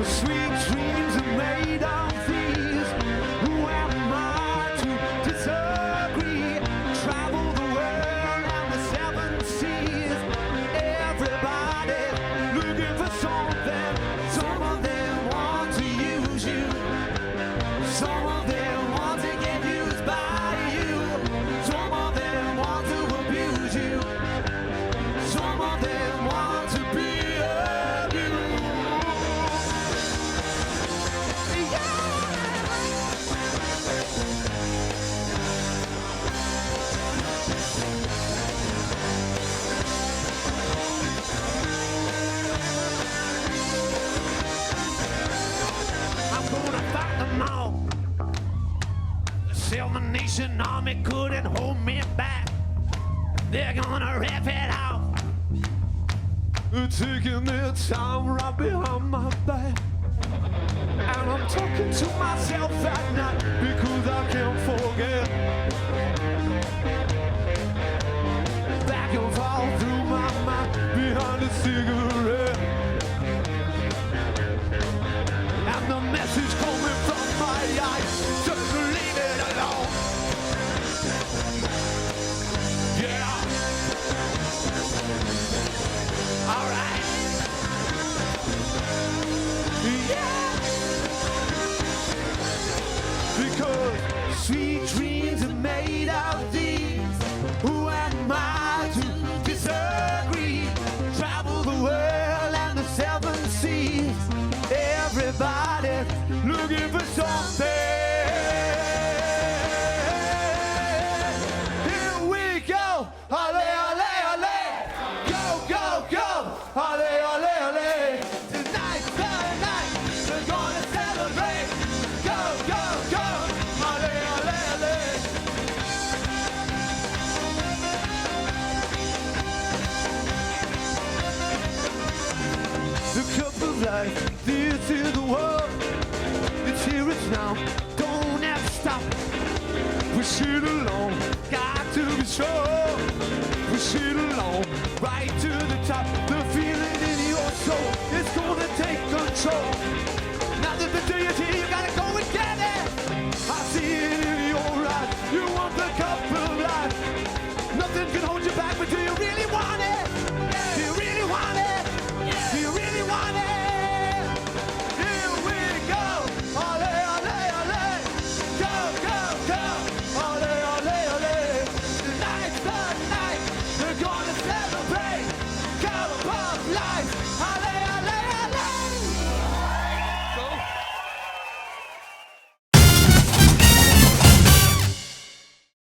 Sweet dreams are made of these. Who am I to disagree? Travel the world and the seven seas. Everybody looking for something. Some of them want to use you. Some of them want to get used by you. Some of them want to abuse you. Some of them want to be abused. I'm gonna fight them all. The Salvation Army couldn't hold me back. They're gonna rip it out. They're taking their time right behind my back. And I'm talking to myself at night because I can't forget. Back and forth through my mind behind a cigarette. And the message coming from my eyes, just leave it alone. Yeah. All right. Yeah. Because sweet dreams are made of these. Who am I to disagree? Travel the world and the seven seas. Everybody looking for something. Here we go. Ole, ole, ole. Go, go, go. Ole, ole, ole. Tonight's the night. We're gonna celebrate. Go, go, go. Ole, ole, ole. The cup of life, this is the world. It's here, it's now, don't ever stop. Push it along, got to be sure. Push it along, right to the top. The feeling in your soul, it's gonna take control.